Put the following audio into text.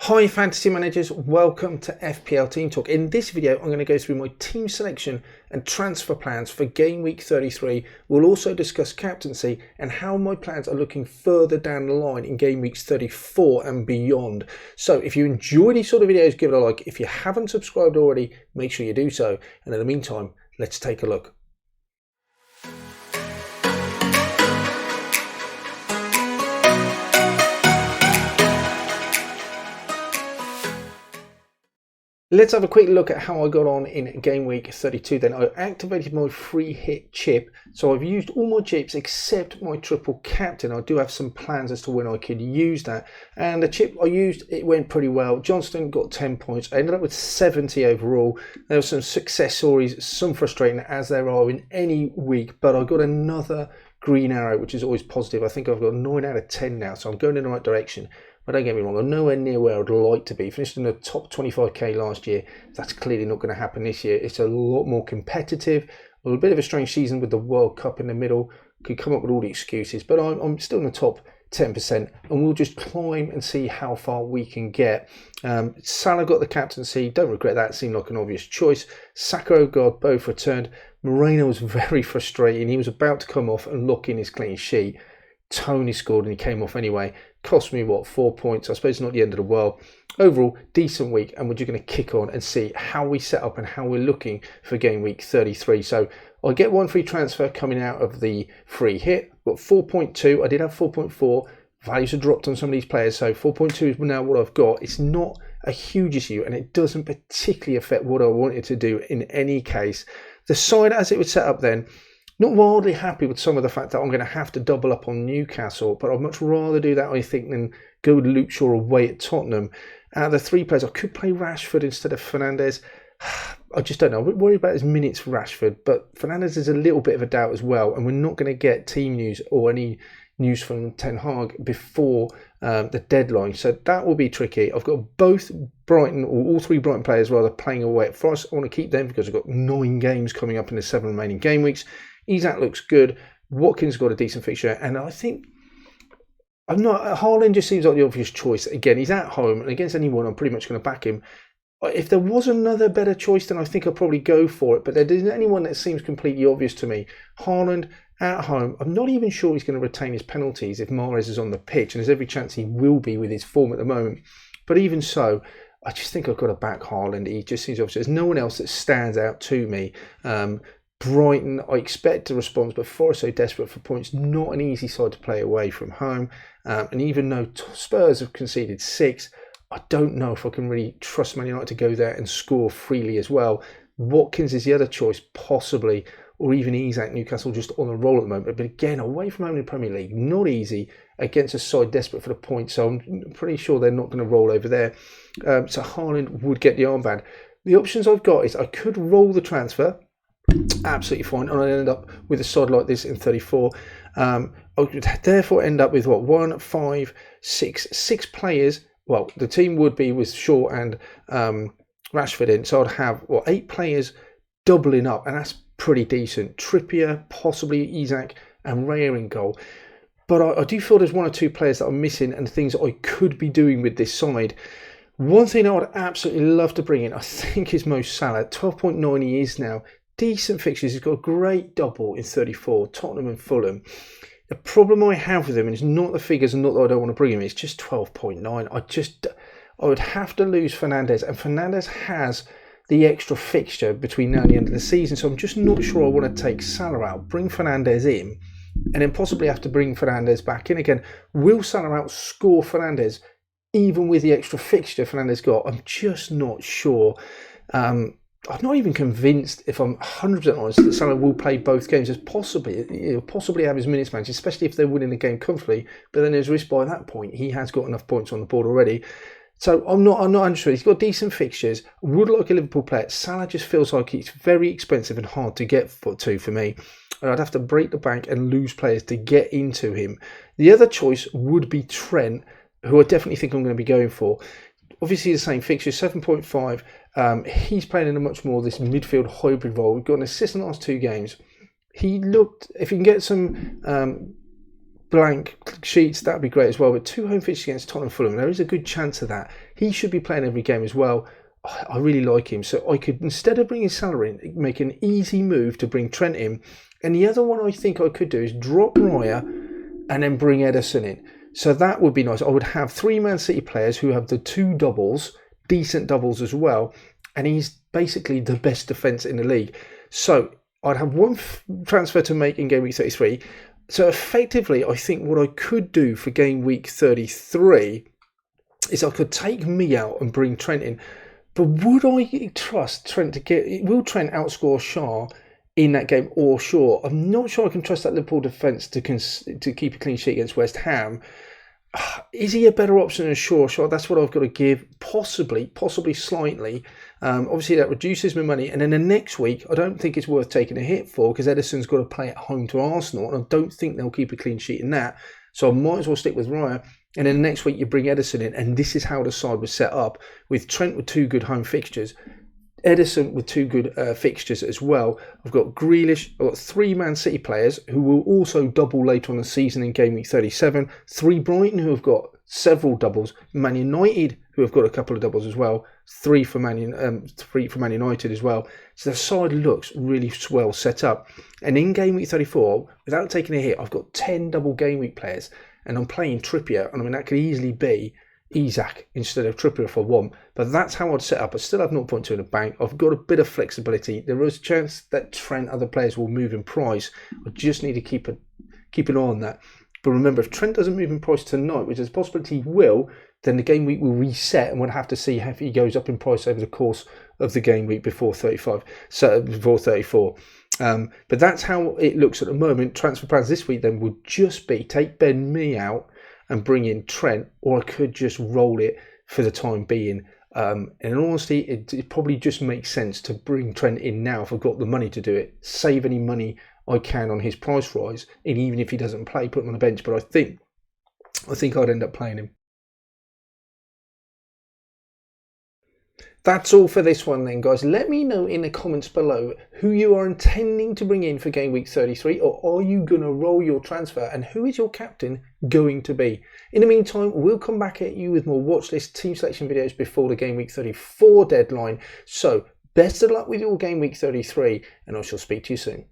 Hi fantasy managers, welcome to FPL Team Talk. In this video I'm going to go through my team selection and transfer plans for game week 33. We'll also discuss captaincy and how my plans are looking further down the line in game weeks 34 and beyond. So if you enjoy these sort of videos, give it a like. If you haven't subscribed already, make sure you do so. And in the meantime, let's take a look. Let's have a quick look at how I got on in game week 32 then. I activated my free hit chip, so I've used all my chips except my triple captain. I do have some plans as to when I could use that, and the chip I used, it went pretty well. Johnston got 10 points. I ended up with 70 overall. There were some success stories, some frustrating as there are in any week, but I got another green arrow, which is always positive. I think I've got 9 out of 10 now, so I'm going in the right direction. But don't get me wrong, I'm nowhere near where I'd like to be. Finished in the top 25k last year. That's clearly not going to happen this year. It's a lot more competitive. A little bit of a strange season with the World Cup in the middle. Could come up with all the excuses, but I'm still in the top 10%, and we'll just climb and see how far we can get. Salah got the captaincy. Don't regret that. It seemed like an obvious choice. Saka, Odegaard both returned. Moreno was very frustrating. He was about to come off and lock in his clean sheet. Tony scored and he came off anyway. Cost me, 4 points? I suppose not the end of the world. Overall, decent week, and we're just going to kick on and see how we set up and how we're looking for game week 33. So I'll get one free transfer coming out of the free hit. Got 4.2. I did have 4.4. Values have dropped on some of these players, so 4.2 is now what I've got. It's not a huge issue, and it doesn't particularly affect what I wanted to do in any case. The side as it would set up then, not wildly happy with some of the fact that I'm going to have to double up on Newcastle, but I'd much rather do that, I think, than go with Luke Shaw away at Tottenham. Out of the three players, I could play Rashford instead of Fernandes. I just don't know. I'm worried about his minutes for Rashford, but Fernandes is a little bit of a doubt as well, and we're not going to get team news or any news from Ten Hag before the deadline, so that will be tricky. I've got both Brighton, or all three Brighton players rather, playing away at Forest. I want to keep them because I've got 9 games coming up in the 7 remaining game weeks. Isak looks good. Watkins got a decent fixture, and I think Haaland just seems like the obvious choice. Again, he's at home, and against anyone, I'm pretty much going to back him. If there was another better choice, then I think I'd probably go for it. But there isn't anyone that seems completely obvious to me. Haaland at home. I'm not even sure he's going to retain his penalties if Mahrez is on the pitch, and there's every chance he will be with his form at the moment. But even so, I just think I've got to back Haaland. He just seems obvious. There's no one else that stands out to me. Brighton, I expect a response, but Forest so desperate for points, not an easy side to play away from home. And even though Spurs have conceded 6, I don't know if I can really trust Man United to go there and score freely as well. Watkins is the other choice, possibly, or even Isak. Newcastle just on a roll at the moment. But again, away from home in the Premier League, not easy against a side desperate for the points. So I'm pretty sure they're not going to roll over there. So Haaland would get the armband. The options I've got is I could roll the transfer. Absolutely fine, and I end up with a side like this in 34. I would therefore end up with 6 players. Well, the team would be with Shaw and Rashford in, so I'd have 8 players doubling up, and that's pretty decent. Trippier, possibly Isak, and Raya in goal. But I do feel there's 1 or 2 players that I'm missing, and things that I could be doing with this side. One thing I would absolutely love to bring in, I think, is Mo Salah. 12.9 he is now. Decent fixtures. He's got a great double in 34, Tottenham and Fulham. The problem I have with him is not the figures, and not that I don't want to bring him, it's just 12.9. I would have to lose Fernandes, and Fernandes has the extra fixture between now and the end of the season, so I'm just not sure I want to take Salah out, bring Fernandes in, and then possibly have to bring Fernandes back in again. Will Salah outscore Fernandes even with the extra fixture Fernandes got? I'm just not sure. I'm not even convinced, if I'm 100% honest, that Salah will play both games. He'll possibly have his minutes match, especially if they're winning the game comfortably. But then there's risk by that point. He has got enough points on the board already. So I'm not unsure. He's got decent fixtures. Would like a Liverpool player. Salah just feels like he's very expensive and hard to get to for me. And I'd have to break the bank and lose players to get into him. The other choice would be Trent, who I definitely think I'm going to be going for. Obviously the same fixture, 7.5. He's playing in a much more this midfield hybrid role. We've got an assist in the last 2 games. He looked, if he can get some blank sheets, that'd be great as well. But 2 home fixtures against Tottenham, Fulham, there is a good chance of that. He should be playing every game as well. I really like him, so I could, instead of bringing Salah in, make an easy move to bring Trent in. And the other one I think I could do is drop Raya and then bring Ederson in. So that would be nice. I would have 3 Man City players who have the 2 doubles, decent doubles as well, and he's basically the best defence in the league. So I'd have 1 transfer to make in game week 33. So effectively, I think what I could do for game week 33 is I could take me out and bring Trent in. But would I trust Trent to get... Will Trent outscore Shaw in that game or Shaw? I'm not sure I can trust that Liverpool defence to keep a clean sheet against West Ham. Is he a better option than Shaw? That's what I've got to give. Possibly slightly. Obviously, that reduces my money. And then the next week, I don't think it's worth taking a hit for because Ederson's got to play at home to Arsenal. And I don't think they'll keep a clean sheet in that. So I might as well stick with Raya. And then next week, you bring Ederson in. And this is how the side was set up with Trent with 2 good home fixtures. Ederson with 2 good fixtures as well. I've got Grealish. I've got 3 Man City players who will also double later on the season in game week 37. 3 Brighton who have got several doubles. Man United who have got a couple of doubles as well. 3 for Man United as well. So the side looks really well set up. And in game week 34, without taking a hit, I've got 10 double game week players. And I'm playing Trippier. And I mean, that could easily be Isak instead of Trippier if I want, but that's how I'd set up. I still have 0.2 in the bank. I've got a bit of flexibility. There is a chance that Trent, other players will move in price. I just need to keep an eye on that. But remember, if Trent doesn't move in price tonight, which is a possibility he will, then the game week will reset and we'll have to see if he goes up in price over the course of the game week before 34. But that's how it looks at the moment. Transfer plans this week then would just be take Ben Mee out and bring in Trent, or I could just roll it for the time being. And in honesty, it probably just makes sense to bring Trent in now if I've got the money to do it. Save any money I can on his price rise, and even if he doesn't play, put him on the bench. But I think I'd end up playing him. That's all for this one then, guys. Let me know in the comments below who you are intending to bring in for game week 33, or are you going to roll your transfer, and who is your captain going to be? In the meantime, we'll come back at you with more watch list team selection videos before the game week 34 deadline. So best of luck with your game week 33, and I shall speak to you soon.